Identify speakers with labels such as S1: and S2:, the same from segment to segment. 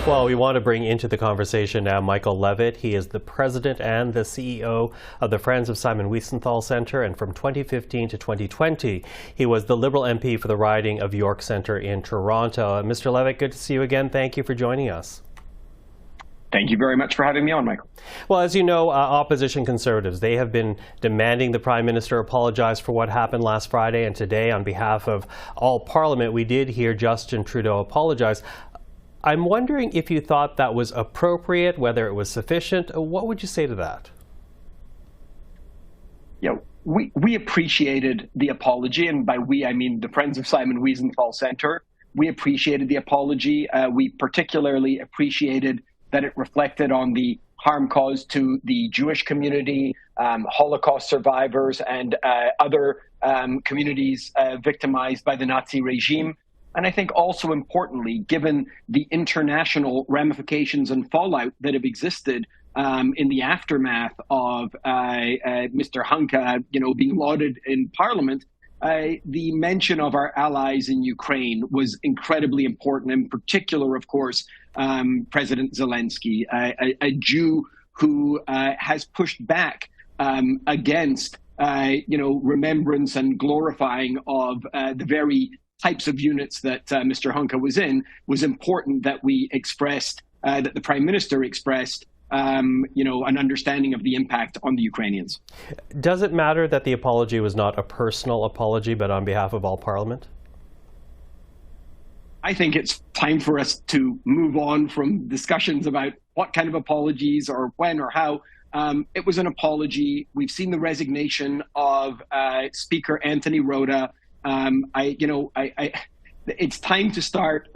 S1: Well, we want to bring into the conversation now Michael Levitt. He is the president and the CEO of the Friends of Simon Wiesenthal Center, and from 2015 to 2020, he was the Liberal MP for the riding of York Centre in Toronto. Mr. Levitt, good to see you again. Thank you for joining us.
S2: Thank you very much for having me on, Michael.
S1: Well, as you know, opposition Conservatives, they have been demanding the Prime Minister apologize for what happened last Friday, and today, on behalf of all Parliament, we did hear Justin Trudeau apologize. I'm wondering if you thought that was appropriate, whether it was sufficient. What would you say to that?
S2: Yeah, we appreciated the apology, and by we, I mean the Friends of Simon Wiesenthal Center. We appreciated the apology. We particularly appreciated that it reflected on the harm caused to the Jewish community, Holocaust survivors, and other communities victimized by the Nazi regime. And I think also importantly, given the international ramifications and fallout that have existed in the aftermath of Mr. Hunka, being lauded in Parliament, the mention of our allies in Ukraine was incredibly important. In particular, of course, President Zelenskyy, a Jew who has pushed back against, remembrance and glorifying of the very types of units that Mr. Hunka was in. Was important that we expressed, that the Prime Minister expressed, an understanding of the impact on the Ukrainians.
S1: Does it matter that the apology was not a personal apology, but on behalf of all Parliament?
S2: I think it's time for us to move on from discussions about what kind of apologies or when or how. It was an apology. We've seen the resignation of Speaker Anthony Rota. It's time to start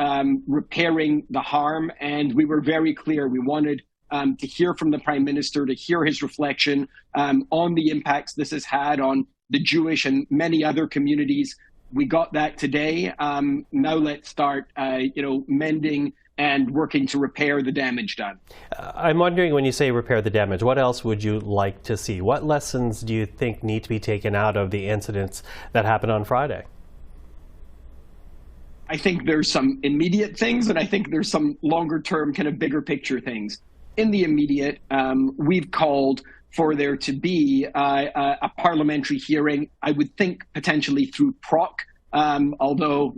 S2: repairing the harm, and we were very clear. We wanted to hear from the Prime Minister, to hear his reflection on the impacts this has had on the Jewish and many other communities. We got that today. Now let's start, mending and working to repair the damage done.
S1: I'm wondering, when you say repair the damage, what else would you like to see? What lessons do you think need to be taken out of the incidents that happened on Friday?
S2: I think there's some immediate things, and I think there's some longer term, kind of bigger picture things. In the immediate, we've called for there to be a parliamentary hearing, I would think potentially through PROC. Although,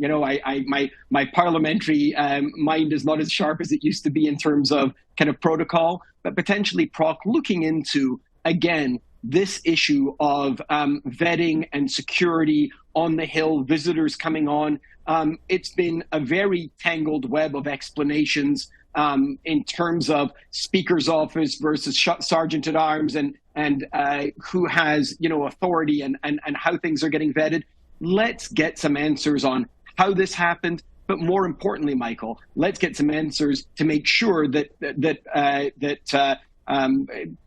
S2: my parliamentary mind is not as sharp as it used to be in terms of kind of protocol, but potentially PROC looking into, again, this issue of vetting and security on the Hill, visitors coming on. It's been a very tangled web of explanations in terms of Speaker's office versus Sergeant at Arms and who has, authority and how things are getting vetted. Let's get some answers on how this happened, but more importantly, Michael, let's get some answers to make sure that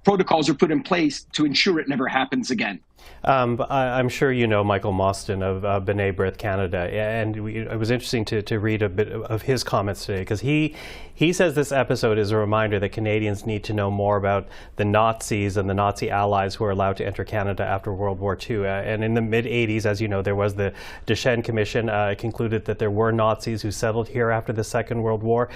S2: protocols are put in place to ensure it never happens again.
S1: I'm sure you know Michael Mostyn of B'nai B'rith Canada, and it was interesting to read a bit of his comments today, because he says this episode is a reminder that Canadians need to know more about the Nazis and the Nazi allies who were allowed to enter Canada after World War II. And in the mid-'80s, as you know, there was the Deschênes Commission concluded that there were Nazis who settled here after the Second World War.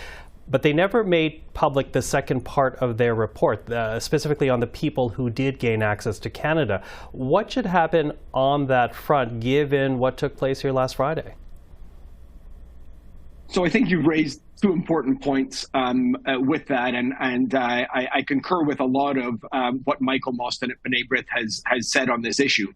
S1: But they never made public the second part of their report, specifically on the people who did gain access to Canada. What should happen on that front, given what took place here last Friday?
S2: So I think you've raised two important points with that, and I concur with a lot of what Michael Mostyn at B'nai B'rith has said on this issue.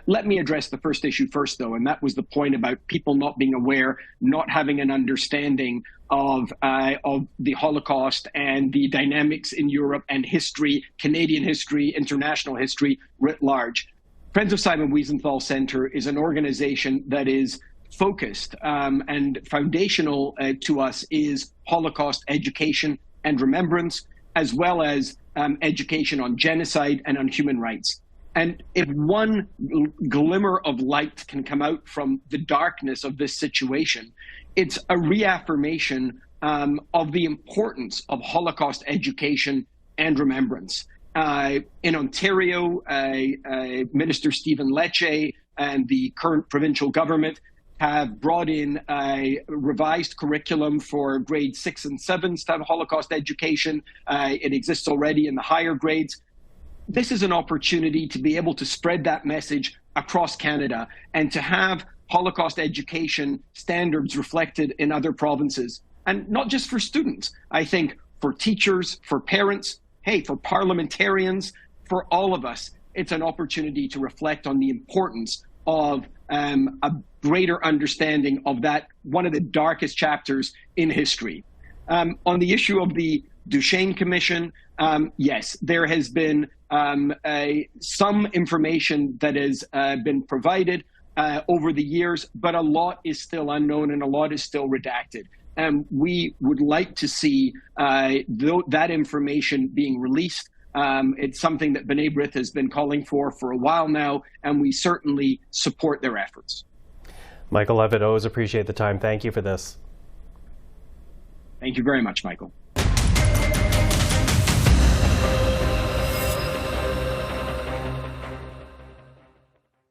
S2: Let me address the first issue first, though, and that was the point about people not being aware, not having an understanding of the Holocaust and the dynamics in Europe and history, Canadian history, international history writ large. Friends of Simon Wiesenthal Center is an organization that is focused and foundational to us is Holocaust education and remembrance, as well as education on genocide and on human rights. And if one glimmer of light can come out from the darkness of this situation, it's a reaffirmation of the importance of Holocaust education and remembrance. In Ontario, Minister Stephen Lecce and the current provincial government have brought in a revised curriculum for grades 6 and 7 to have Holocaust education. It exists already in the higher grades. This is an opportunity to be able to spread that message across Canada and to have Holocaust education standards reflected in other provinces. And not just for students, I think for teachers, for parents, for parliamentarians, for all of us, it's an opportunity to reflect on the importance of a greater understanding of that, one of the darkest chapters in history. On the issue of the Duchesne Commission, yes, there has been some information that has been provided over the years, but a lot is still unknown and a lot is still redacted. We would like to see that information being released. It's something that B'nai B'rith has been calling for a while now, and we certainly support their efforts.
S1: Michael Levitt, always appreciate the time. Thank you for this.
S2: Thank you very much, Michael.